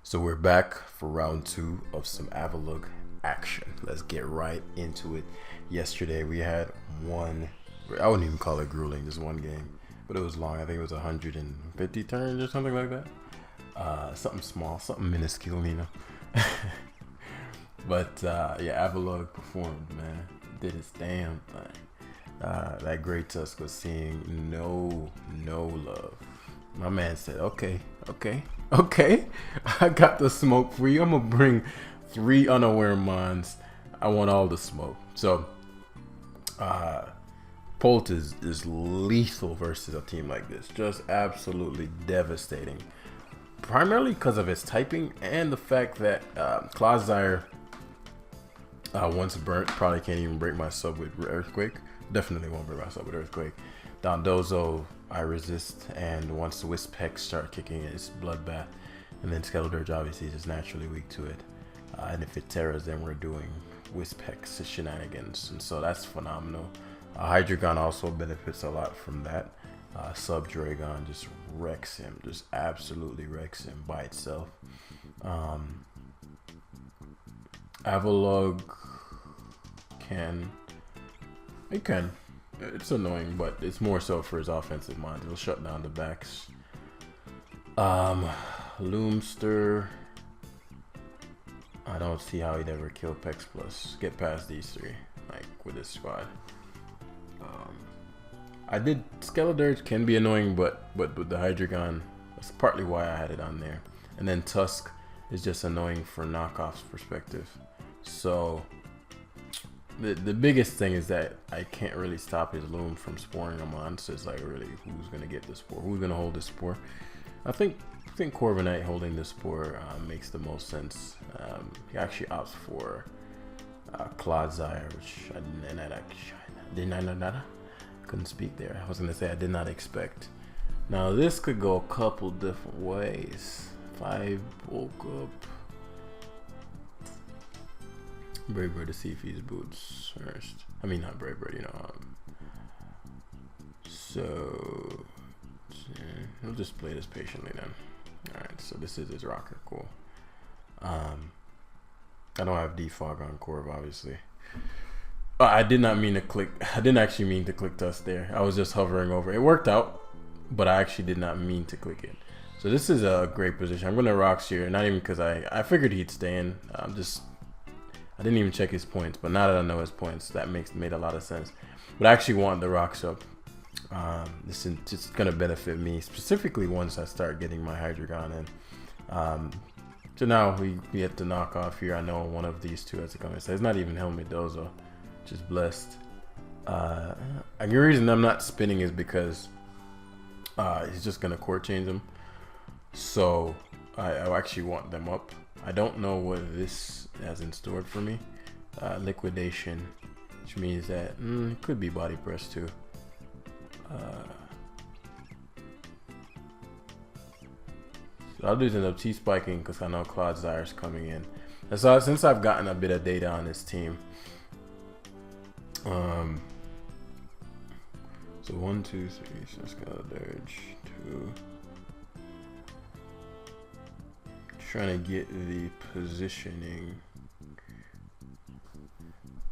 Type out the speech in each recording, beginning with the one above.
So we're back for round two of some Avalug action. Let's get right into it. Yesterday we had one, I wouldn't even call it grueling, just one game, but it was long. I think it was 150 turns or something like that. Something small, something minuscule, you know. But yeah, Avalug performed, man. Did its damn thing. That Great Tusk was seeing no love. My man said, okay, I got the smoke for you. I'm gonna bring 3 unaware mons. I want all the smoke. So Polt is lethal versus a team like this. Just absolutely devastating. Primarily because of his typing and the fact that Clodsire, once burnt, probably can't even break my sub with Earthquake. Definitely won't break my sub with Earthquake. Dondozo, I resist, and once the Wisp Hex start kicking it, it's Bloodbath. And then Skeledirge obviously is just naturally weak to it. And if it terras, then we're doing Wisp Hex shenanigans. And so that's phenomenal. Hydreigon also benefits a lot from that. Sub Dragon just wrecks him, just absolutely wrecks him by itself. Avalug can. It's annoying, but it's more so for his offensive mind. It'll shut down the backs. Loomster. I don't see how he'd ever kill Pex Plus. Get past these 3, like with his squad. Skeledirge can be annoying, but with the Hydreigon, that's partly why I had it on there. And then Tusk is just annoying for knockoff's perspective. So the biggest thing is that I can't really stop his Loom from sporing him on. So it's like, really, who's gonna get the spore? Who's gonna hold the spore? I think Corviknight holding the spore makes the most sense. He actually opts for Clodsire, which couldn't speak there. I was gonna say I did not expect. Now this could go a couple different ways. 5 bulk up. Brave Bird to see if he's boots first. I mean, not Brave Bird, you know. So we'll just play this patiently then. Alright, so this is his rocker, cool. I don't have defog on Corv, obviously. I didn't actually mean to click Tusk there. I was just hovering over. It worked out, but I actually did not mean to click it. So this is a great position. I'm gonna Rocks here, not even because I figured he'd stay in. I didn't even check his points, but now that I know his points, that made a lot of sense. But I actually want the Rocks up. This is just gonna benefit me specifically once I start getting my Hydreigon in. So now we get to knock off here. I know one of these 2 has to come in. So it's not even Helmet Dozo, just blessed. The reason I'm not spinning is because he's just gonna core change them. So I actually want them up. I don't know what this has in store for me. Liquidation, which means that it could be body press too. So I'll just end up T-spiking because I know Clodsire is coming in. And so since I've gotten a bit of data on this team, so 1, 2, 3, so Skeledirge, 2. Trying to get the positioning.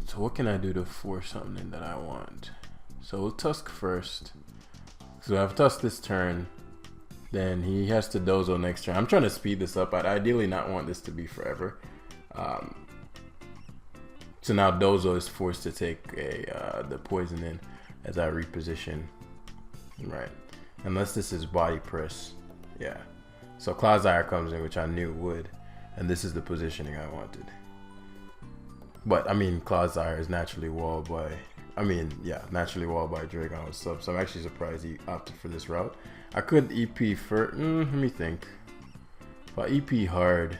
So what can I do to force something that I want? So we'll Tusk first. So I have Tusk this turn. Then he has to Dozo next turn. I'm trying to speed this up. I'd ideally not want this to be forever. So now Dozo is forced to take the poison in as I reposition. Right. Unless this is body press. Yeah. So Clodsire comes in, which I knew would, and this is the positioning I wanted. But I mean, Clodsire is naturally walled by, naturally walled by Dragon with sub. So I'm actually surprised he opted for this route. I could EP for, let me think. If I EP hard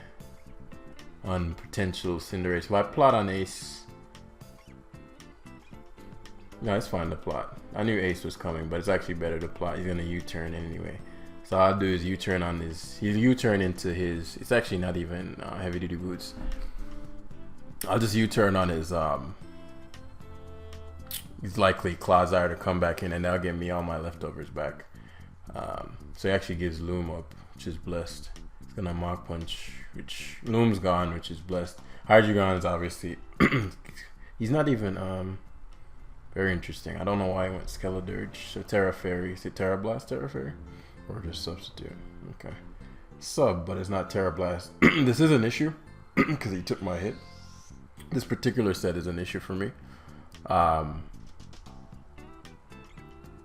on potential Cinderace, if I plot on Ace, no, it's fine to plot. I knew Ace was coming, but it's actually better to plot. He's gonna U-turn anyway. So all I'll do is U-turn on his, he's U-turn into his, it's actually not even heavy duty boots. I'll just U-turn on his, he's likely Clodsire to come back in and that'll get me all my leftovers back. So he actually gives Loom up, which is blessed. Gonna Mach Punch, which Loom's gone, which is blessed. Hydreigon's obviously he's not even very interesting. I don't know why he went Skeledirge. So Terra Fairy. Is it Terra Blast, Terra Fairy? Or just substitute? Okay. Sub, but it's not Terra Blast. This is an issue because he took my hit. This particular set is an issue for me.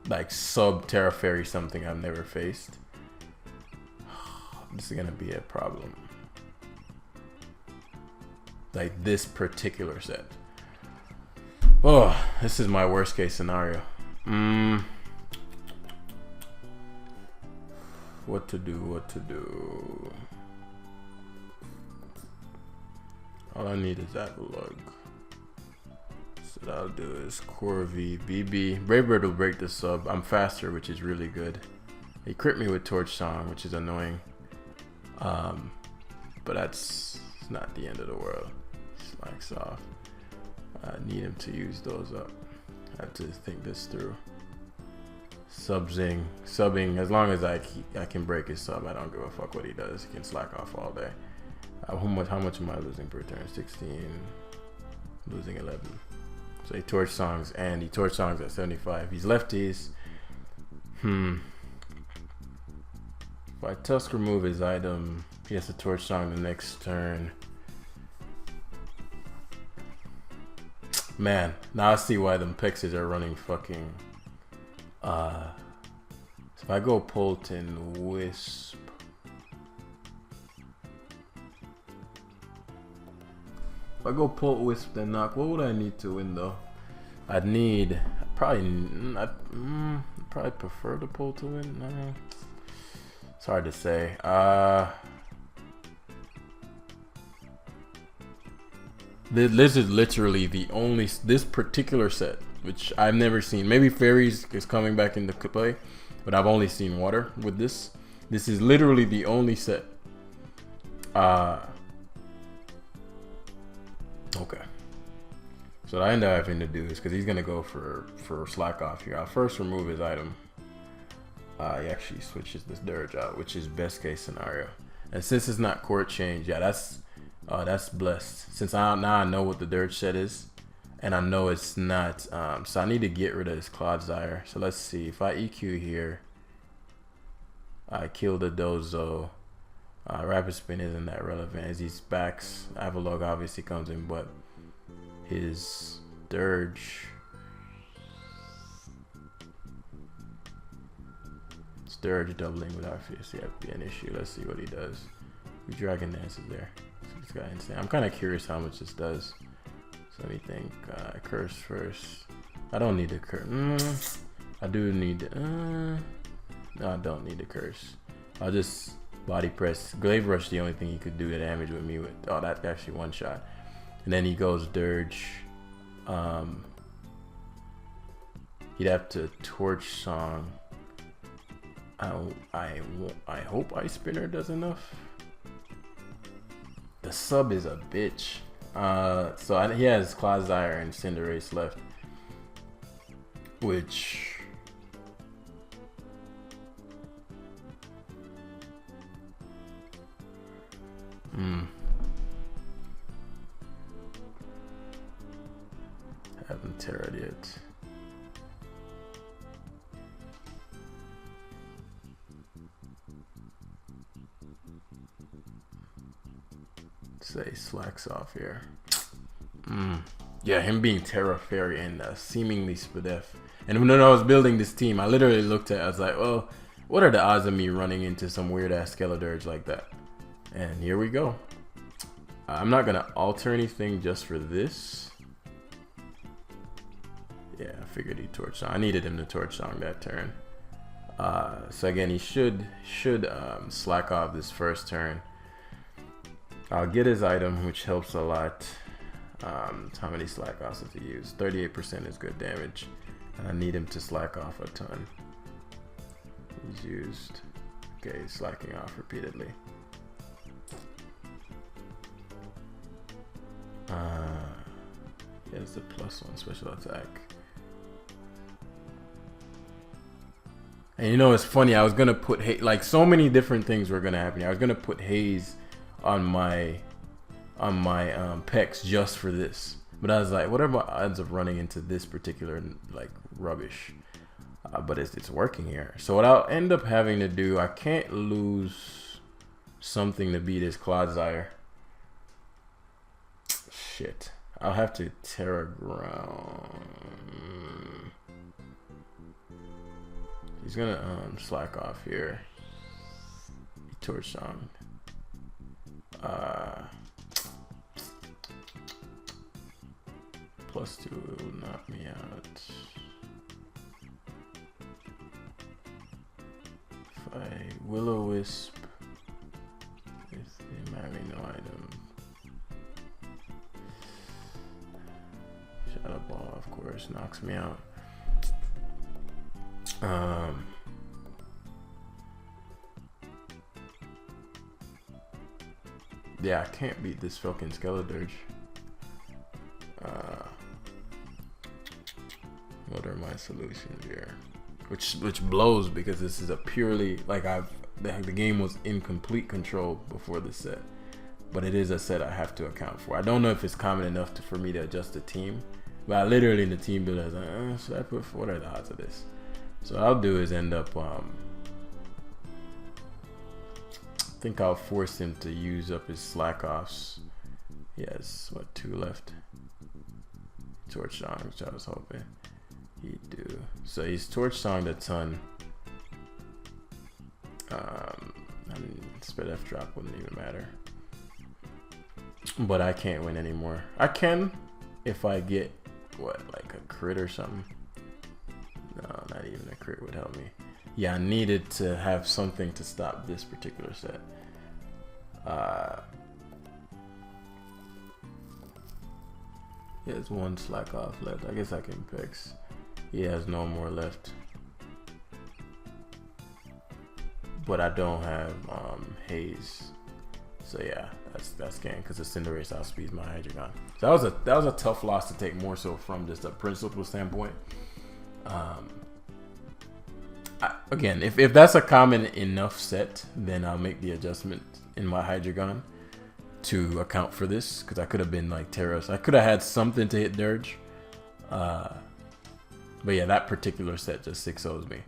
Like sub Terra Fairy, something I've never faced. This is gonna be a problem. Like this particular set. Oh, this is my worst case scenario. What to do? All I need is that lug. So what I'll do is Core V, BB. Brave Bird will break the sub. I'm faster, which is really good. He crit me with Torch Song, which is annoying. But that's not the end of the world. Slacks off. I need him to use those up. I have to think this through. Subbing, as long as I can break his sub, I don't give a fuck what he does. He can slack off all day. How much am I losing per turn? 16, losing 11. So he Torch Songs, and he Torch Songs at 75. He's lefties. If I Tusk remove his item, he has to Torch Song the next turn. Man, now I see why them Pixies are running fucking. So if I go Polton, Wisp. If I go Polt, Wisp, then Knock, what would I need to win though? I'd probably prefer the Polt to win. No. It's hard to say. This is literally this particular set, which I've never seen. Maybe Fairies is coming back into play, but I've only seen Water with this. This is literally the only set. Okay. So what I end up having to do is, because he's gonna go for slack off here, I'll first remove his item. He actually switches this Dirge out, which is best case scenario. And since it's not court change, yeah, that's blessed. Since now I know what the Dirge set is, and I know it's not. So I need to get rid of this Clodsire. So let's see. If I EQ here, I kill the Dozo. Rapid Spin isn't that relevant as these backs. Avalog obviously comes in, but his Dirge. Dirge doubling without fierce have to be an issue. Let's see what he does. The Dragon Dance is there. So this guy insane. I'm kind of curious how much this does. So let me think. Curse first. I don't need the curse. I do need. No, I don't need the curse. I'll just body press. Glaive Rush. The only thing he could do the damage with me with. Oh, that's actually one shot. And then he goes Dirge. He'd have to Torch Song. I hope Ice Spinner does enough. The sub is a bitch. So he has Clodsire and Cinderace left, which haven't terrored yet. Say slacks off here. Yeah, him being Terra Fairy and seemingly Spadef. And when I was building this team, I literally looked at it, I was like, well, what are the odds of me running into some weird ass Skeledirge like that? And here we go. I'm not gonna alter anything just for this. Yeah, I figured he'd Torch Song. I needed him to Torch Song that turn. So again, he should slack off this first turn. I'll get his item, which helps a lot. How many slack offs does he use? 38% is good damage. I need him to slack off a ton. He's used. Okay, he's slacking off repeatedly. He has the +1 special attack. And you know, it's funny. I was gonna put like so many different things were gonna happen. I was gonna put haze on my pecs just for this, but I was like, what are my odds of running into this particular like rubbish? But it's working here. So what I'll end up having to do, I can't lose something to beat his Clodsire. Shit. I'll have to Terra Ground. He's gonna slack off here. Torch Song. +2 will knock me out. If I Will-O-Wisp with him having no item. Shadow Ball, of course, knocks me out. Yeah, I can't beat this fucking Skeledirge. What are my solutions here? Which blows because this is a purely like the game was in complete control before this set, but it is a set I have to account for. I don't know if it's common enough for me to adjust the team, but I literally in the team builder I was like, should I put? What are the odds of this? So what I'll do is end up I think I'll force him to use up his slack offs. He has what, 2 left? Torch Song, which I was hoping he'd do. So he's Torch Songed a ton. I mean, Spread F drop wouldn't even matter. But I can't win anymore. I can if I get what, like a crit or something. No, not even a crit would help me. Yeah, I needed to have something to stop this particular set. He has 1 slack off left. I guess I can fix. He has no more left. But I don't have haze. So yeah, that's game because the Cinderace outspeeds my Hydreigon. So that was a tough loss to take, more so from just a principle standpoint. Again, if that's a common enough set, then I'll make the adjustment in my Hydreigon to account for this, because I could have been like Terrace. I could have had something to hit Dirge. But yeah, that particular set just 6-0s me.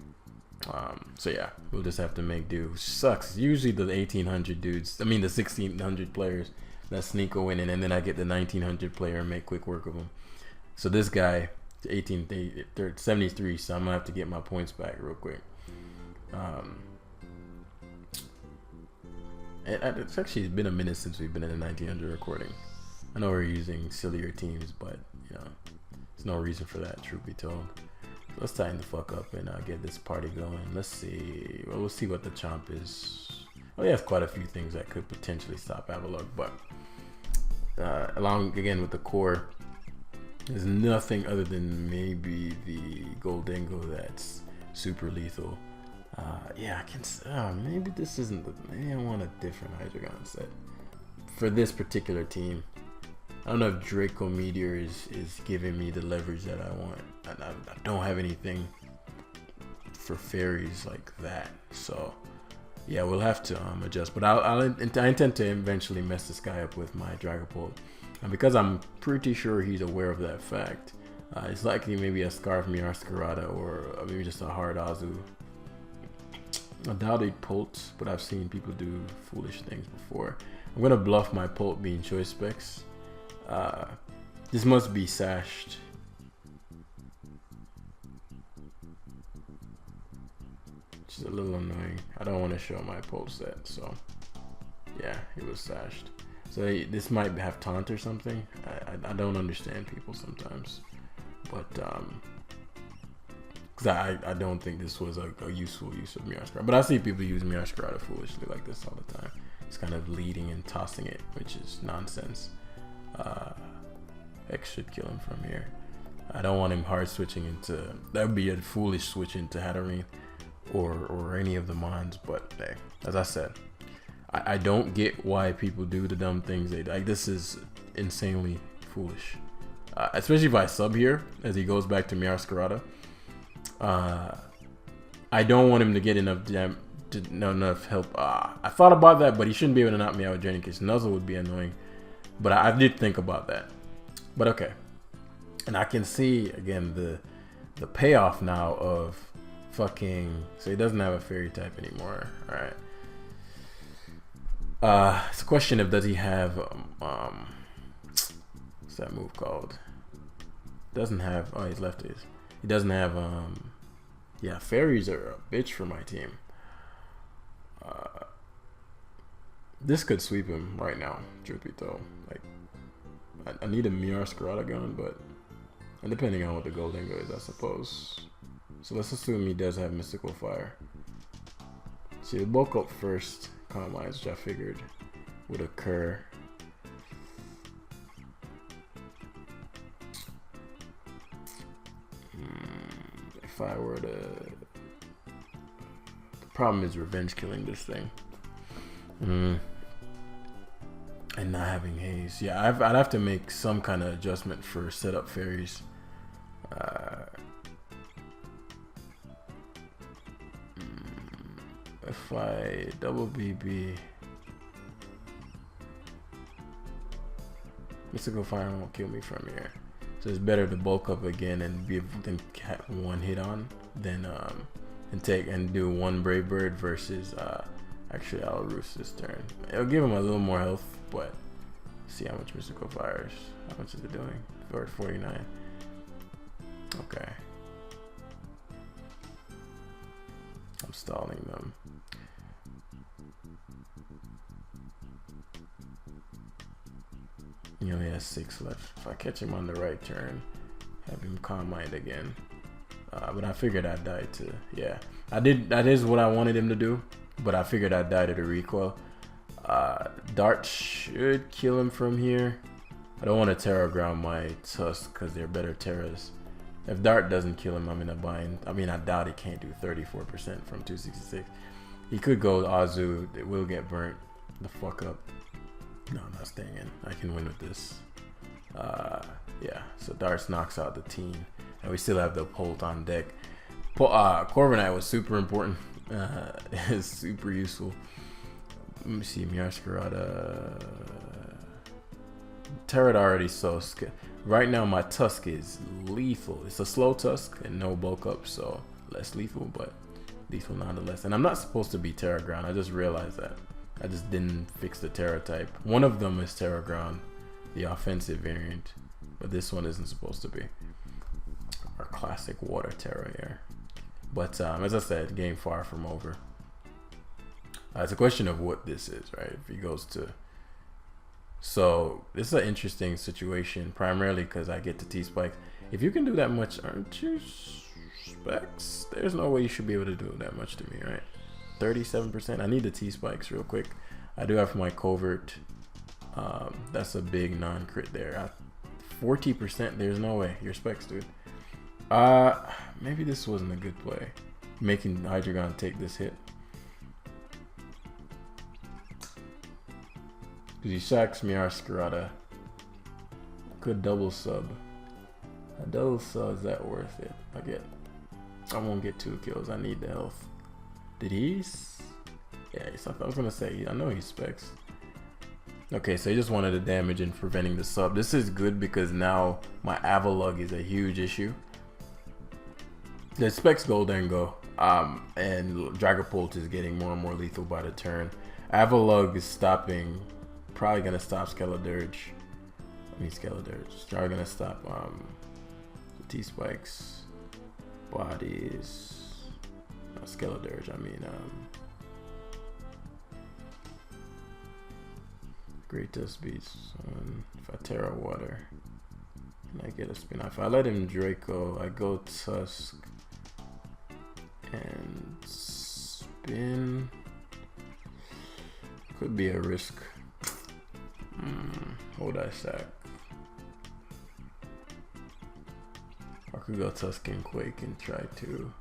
So yeah, we'll just have to make do. Sucks. Usually the 1800 dudes, I mean the 1600 players that sneak a win in, and then I get the 1900 player and make quick work of them. So this guy, 73, so I'm gonna have to get my points back real quick. It's actually been a minute since we've been in the 1900 recording. I know we're using sillier teams, but you know, there's no reason for that, truth be told. So let's tighten the fuck up and get this party going. Let's see. Well, we'll see what the chomp is. Oh, he has quite a few things that could potentially stop Avalugg, but along again with the core, there's nothing other than maybe the Goldingo that's super lethal. Yeah, I can. Maybe this isn't the. Maybe I want a different Hydreigon set for this particular team. I don't know if Draco Meteor is giving me the leverage that I want. I don't have anything for fairies like that, so yeah, we'll have to adjust. But I intend to eventually mess this guy up with my Dragapult, and because I'm pretty sure he's aware of that fact, it's likely maybe a Scarf Meowscarada or maybe just a hard Azu. I doubt he'd Pult, but I've seen people do foolish things before. I'm gonna bluff my Pult being Choice Specs. This must be sashed. Which is a little annoying. I don't want to show my Pult set, so yeah, it was sashed. So this might have taunt or something. I don't understand people sometimes, but because I don't think this was a useful use of Meowscarada. But I see people use Meowscarada foolishly like this all the time. It's kind of leading and tossing it, which is nonsense. X should kill him from here. I don't want him hard switching into. That would be a foolish switch into Hatterene or any of the Mons. But hey, as I said, I don't get why people do the dumb things they do. Like, this is insanely foolish. Especially if I sub here as he goes back to Meowscarada. I don't want him to get enough enough help. I thought about that, but he shouldn't be able to knock me out with Jenny because Nuzzle would be annoying. But I did think about that. But okay. And I can see, again, the payoff now of fucking... So he doesn't have a fairy type anymore. Alright. It's a question of does he have... what's that move called? Doesn't have... Oh, he's lefties. He doesn't have... Yeah, fairies are a bitch for my team. This could sweep him right now, truth be told. Like, I need a Miar Scarlet gun, but... And depending on what the Golden is, I suppose. So let's assume he does have Mystical Fire. See, the bulk up first, Calm Minds, which I figured would occur. If I were to... The problem is revenge killing this thing. And not having haze. Yeah, I'd have to make some kind of adjustment for setup fairies. If I double BB, Mystical Fire won't kill me from here. So it's better to bulk up again and be than one hit on than and do one Brave Bird versus actually I'll roost this turn. It'll give him a little more health, but see how much Mystical Fires. How much is it doing? 49. Okay. I'm stalling them. He only has 6 left. If I catch him on the right turn, have him Calm Mind again. But I figured I'd die to, yeah. I did, that is what I wanted him to do, but I figured I'd die to the recoil. Dart should kill him from here. I don't want to Terra Ground my Tusk because they're better Terras. If Dart doesn't kill him, I'm in a bind. I mean, I doubt he can't do 34% from 266. He could go Azu. It will get burnt the fuck up. No, I'm not staying in. I can win with this. Yeah, so Darts knocks out the team. And we still have the Polt on deck. Corviknight was super important. It's super useful. Let me see, Miascarada. Turret already so scared. Right now my Tusk is lethal. It's a slow Tusk and no bulk up, so less lethal, but lethal nonetheless. And I'm not supposed to be Terra Ground. I just realized that. I just didn't fix the Terra type. One of them is Terra Ground, the offensive variant, but this one isn't supposed to be. Our classic water Terra here. But as I said, game far from over. It's a question of what this is, right? If he goes to... So this is an interesting situation, primarily because I get to T-Spike. If you can do that much, aren't you Specs? There's no way you should be able to do that much to me, right? 37%. I need the T-Spikes real quick. I do have my Covert. That's a big non-crit there. 40%. There's no way. You're Specs, dude. Maybe this wasn't a good play. Making Hydreigon take this hit. Because he sacks Miascarada. Could double sub. A double sub, is that worth it? I won't get 2 kills. I need the health. Did he? Yeah, I was gonna say, I know he Specs. Okay, so he just wanted the damage and preventing the sub. This is good because now my Avalugg is a huge issue. The Specs Goldengo, and Dragapult is getting more and more lethal by the turn. Avalugg is stopping, probably gonna stop Skeledirge. Skeledirge. Probably gonna stop T-Spikes, bodies. Skeledirge, Great Dust Beast. If I Terra Water, and I get a spin. If I let him Draco, I go Tusk and spin. Could be a risk. Hold I sack. I could go Tusk and Quake and try to.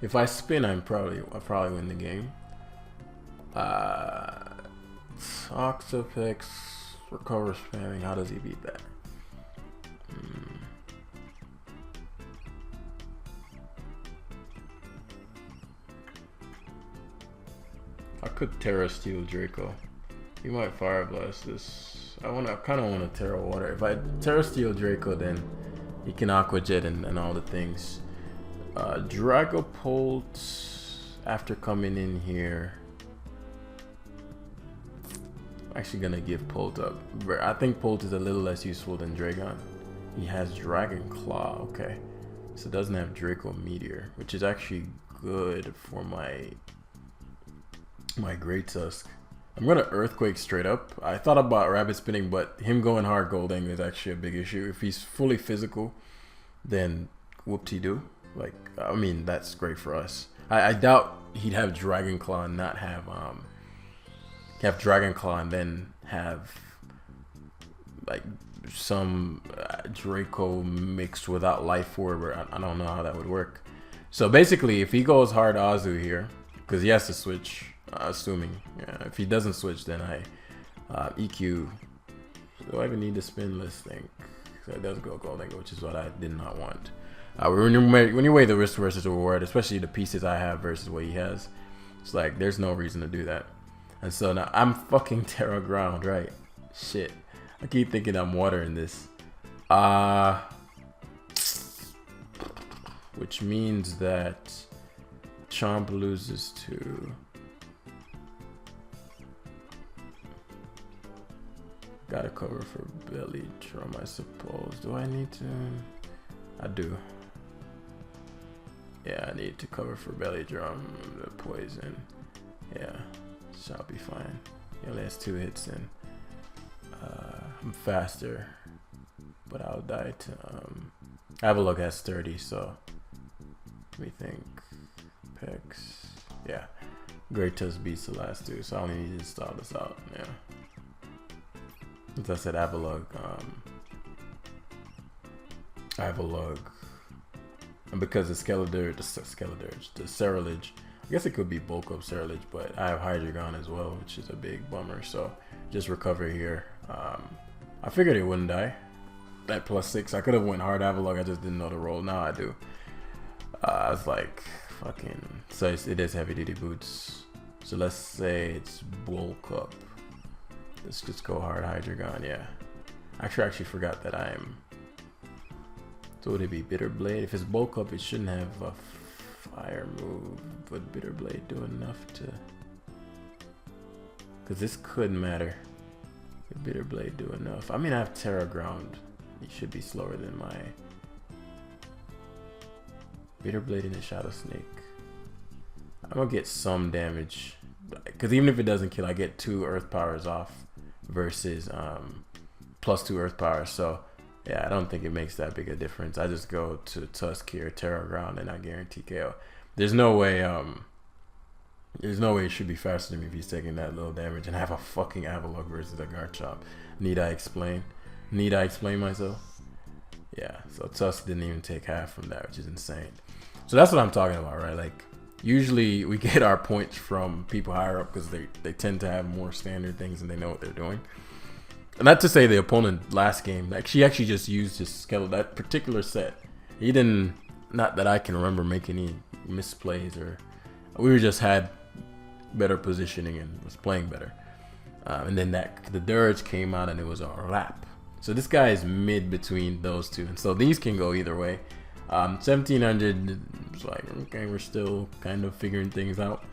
If I spin, I'll probably win the game. Toxapex recover spamming. How does he beat that? could Terra Steel Draco. He might Fire Blast this. I kind of want to Terra Water. If I Terra Steel Draco, then he can Aqua Jet and all the things. Dragapult after coming in here. I'm actually gonna give Pult up. I think Pult is a little less useful than Dragon. He has Dragon Claw, okay. So it doesn't have Draco Meteor, which is actually good for my Great Tusk. I'm gonna Earthquake straight up. I thought about Rabbit Spinning, but him going hard Golding is actually a big issue. If he's fully physical, then whoop-de-doo. Like, I mean, that's great for us. I doubt he'd have Dragon Claw and not have Dragon Claw and then have like some Draco mixed without Life Orb, or I don't know how that would work. So basically, if he goes hard Azu here, because he has to switch, assuming, if he doesn't switch, then I EQ. Do I even need to spin? Let's think. So it does go Golding, which is what I did not want. When you weigh the risk versus the reward, especially the pieces I have versus what he has, it's like there's no reason to do that. And so now I'm fucking Terra Ground, right? Shit. I keep thinking I'm water in this. Which means that Chomp loses to... Gotta cover for Belly Drum, I suppose. Do I need to? I do. Yeah, I need to cover for Belly Drum, the poison. Yeah, shall be fine. He only has 2 hits in. I'm faster, but I'll die to Avalok has 30, so let me think. Pex, yeah. Great Tusk beats the last 2, so I only need to stall this out. Yeah. As I said, Avalok, and because the Cerulege, I guess it could be bulk up Cerulege, but I have Hydreigon as well, which is a big bummer. So just recover here. I figured it wouldn't die. That +6, I could have went hard Avalok. I just didn't know the roll. Now I do. I was like, fucking. So it is heavy duty boots. So let's say it's bulk up. Let's just go hard Hydreigon. Yeah. I actually forgot that I'm. So would it be Bitter Blade? If it's bulk up, it shouldn't have a fire move. Would Bitter Blade do enough to? Because this could matter. Would Bitter Blade do enough? I mean, I have Terra Ground. He should be slower than my Bitter Blade and the Shadow Snake. I'm gonna get some damage. Because even if it doesn't kill, I get 2 Earth Powers off versus +2 Earth Powers. So yeah, I don't think it makes that big a difference. I just go to Tusk here, Terra Ground, and I guarantee KO. There's no way it should be faster than me if he's taking that little damage and have a fucking Avalok versus a Garchomp. Need I explain? Need I explain myself? Yeah, so Tusk didn't even take half from that, which is insane. So that's what I'm talking about, right? Like, usually we get our points from people higher up because they tend to have more standard things and they know what they're doing. And not to say the opponent last game, like she actually just used his Scarlet, that particular set. He didn't, not that I can remember, make any misplays, or we just had better positioning and was playing better. And then the Dirge came out and it was a wrap. So this guy is mid between those two, and so these can go either way. 1700 is like, okay, we're still kind of figuring things out.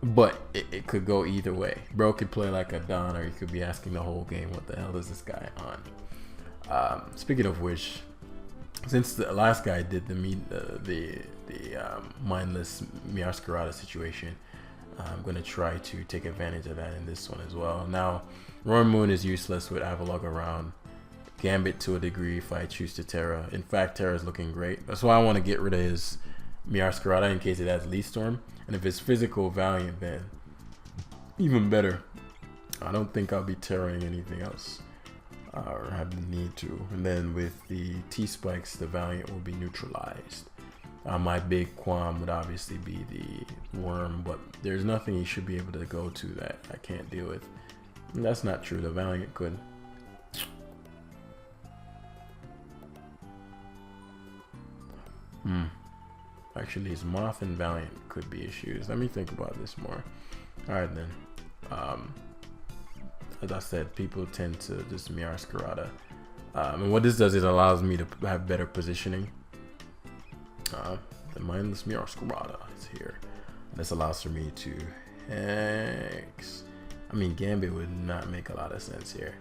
But it could go either way. Bro could play like a Don, or he could be asking the whole game, what the hell is this guy on? Speaking of which, since the last guy did the mindless Miascarada situation, I'm going to try to take advantage of that in this one as well. Now, Roaring Moon is useless with Avalok around. Gambit to a degree if I choose to Terra. In fact, Terra is looking great. That's why I want to get rid of his Miascarada in case it has Leaf Storm. And if it's physical Valiant, then even better. I don't think I'll be Terraing anything else. Or have the need to. And then with the T-Spikes, the Valiant will be neutralized. My big qualm would obviously be the Worm, but there's nothing he should be able to go to that I can't deal with. And that's not true. The Valiant could. Actually, his Moth and Valiant could be issues. Let me think about this more. All right then. As I said, people tend to just Miar Scarada. And what this does is allows me to have better positioning. The mindless Miar Scarada is here. This allows for me to hex. I mean, Gambit would not make a lot of sense here.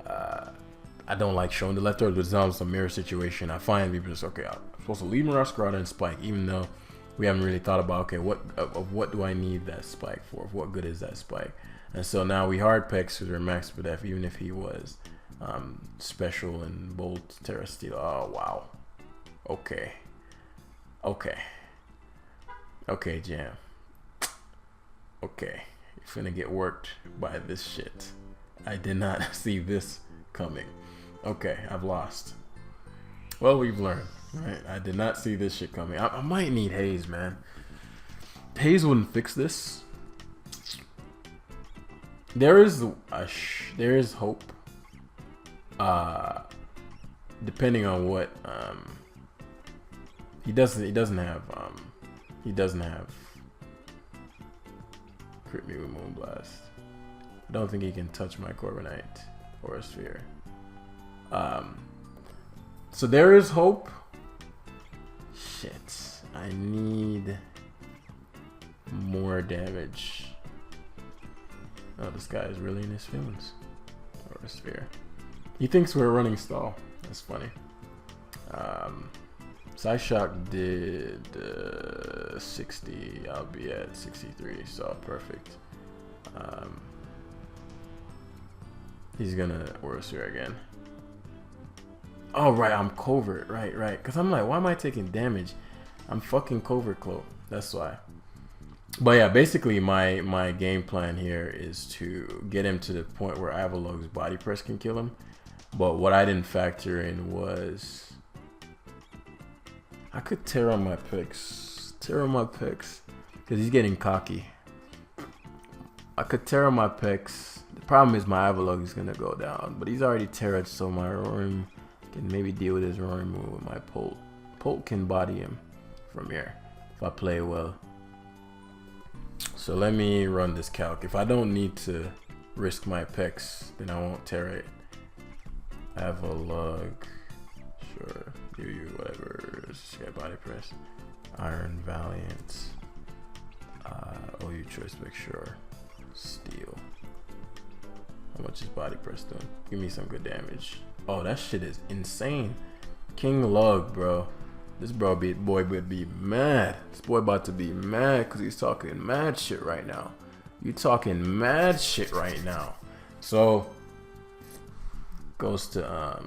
I don't like showing the leftovers, but it's almost a mirror situation. I find people just, okay, I'm supposed to leave Miar Scarada and Spike, even though we haven't really thought about, okay, what do I need that Spike for? What good is that Spike? And so now we hard pegs because we're max for that, even if he was special and Bolt Terra Steel. Oh, wow. Okay. Okay, Jam. Okay. You're finna get worked by this shit. I did not see this coming. Okay, I've lost. Well, we've learned. Right? I did not see this shit coming. I might need Haze, man. Haze wouldn't fix this. There is hope. Depending on what he doesn't have crit me with Moonblast. I don't think he can touch my Corviknight or a Sphere. So there is hope. Shit, I need more damage. Oh, this guy is really in his feelings. Or a Sphere. He thinks we're running stall. That's funny. Psyshock did 60. I'll be at 63, so perfect. He's gonna Aura Sphere again. Oh, right, I'm covert. Right. Because I'm like, why am I taking damage? I'm fucking covert cloak. That's why. But yeah, basically my game plan here is to get him to the point where Avalog's body press can kill him. But what I didn't factor in was I could tear on my picks. Because he's getting cocky. I could tear on my picks. The problem is my Avalog is gonna go down. But he's already terrored, so my Roaring can maybe deal with his Roaring move with my Polt. Polt can body him from here if I play well. So let me run this calc. If I don't need to risk my picks, then I won't tear it. Avalog, sure, you whatever. Just get body press. Iron Valiant. OU choice pick, sure. Steel. How much is body press doing? Give me some good damage. Oh, that shit is insane. King Lug, bro. This boy would be mad. This boy about to be mad because he's talking mad shit right now. You talking mad shit right now. So goes to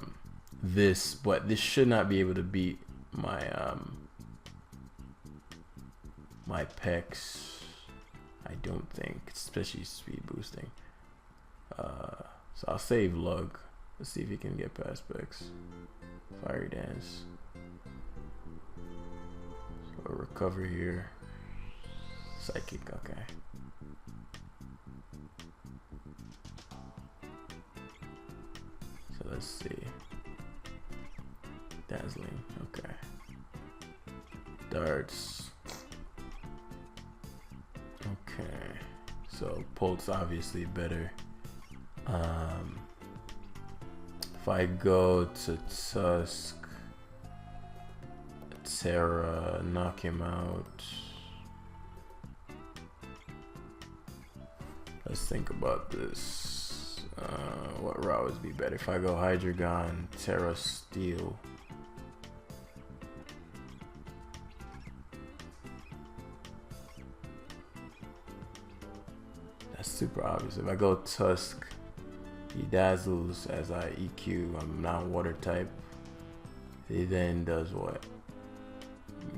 this, but this should not be able to beat my my pecs. I don't think, especially speed boosting. So I'll save Lug. Let's see if he can get past pecs. Fiery Dance. So a recover here. Psychic, okay. So let's see. Dazzling, okay. Darts. Okay. So Polt's obviously better. If I go to Tusk, Terra, knock him out. Let's think about this. What route would be better? If I go Hydreigon, Terra Steel. That's super obvious. If I go Tusk, he dazzles as I EQ. I'm non-water type. He then does what?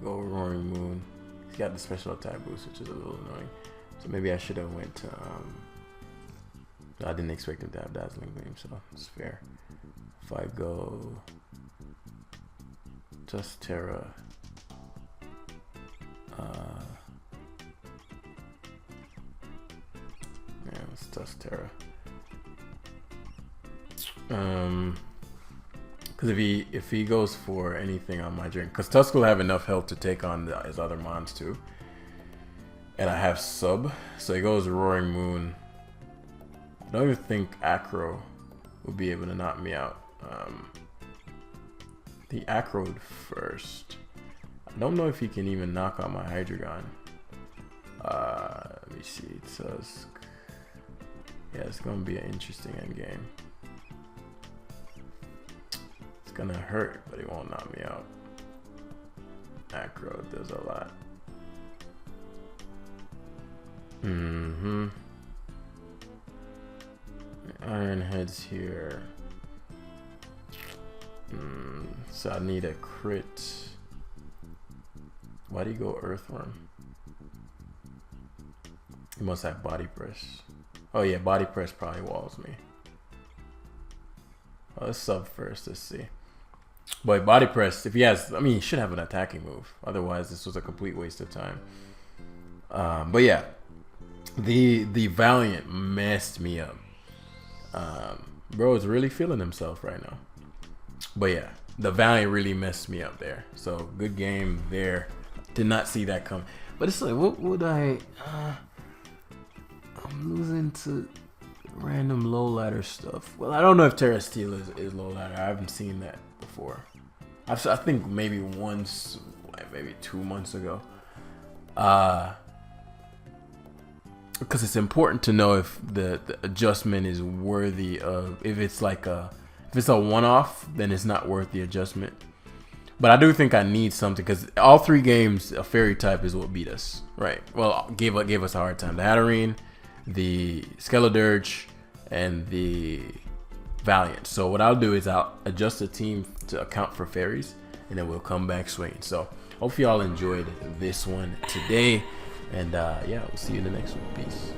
Go Roaring Moon. He's got the special attack boost, which is a little annoying. So maybe I should have went to. I didn't expect him to have Dazzling Gleam, so it's fair. If I go just Terra, yeah, let's Tusk Terra. Because Because if he goes for anything on my drink, because Tusk will have enough health to take on his other mons too. And I have sub, so he goes Roaring Moon. I don't even think Acro will be able to knock me out. He Acroed first. I don't know if he can even knock out my Hydreigon. Let me see. Tusk. Yeah, it's gonna be an interesting end game. It's gonna hurt, but it won't knock me out. Acro does a lot. Iron Head's here. So I need a crit. Why do you go Earthworm? He must have Body Press. Oh yeah, Body Press probably walls me. Oh, let's sub first, let's see. But Body Press, if he has, I mean, he should have an attacking move. Otherwise, this was a complete waste of time. But yeah, the Valiant messed me up. Bro is really feeling himself right now. But yeah, the Valiant really messed me up there. So good game there. Did not see that come. But it's like, what would I'm losing to random low ladder stuff. Well, I don't know if Terra Steel is low ladder. I haven't seen that before. I think maybe once, like maybe 2 months ago. Because it's important to know if the adjustment is worthy of, if it's a one-off, then it's not worth the adjustment. But I do think I need something, because all 3 games, a fairy type is what beat us, right? Well, gave us a hard time. The Hatterene, the Skeledirge, and the Valiant. So what I'll do is I'll adjust the team to account for fairies, and then we'll come back swinging. So hope y'all enjoyed this one today. And yeah, we'll see you in the next one. Peace.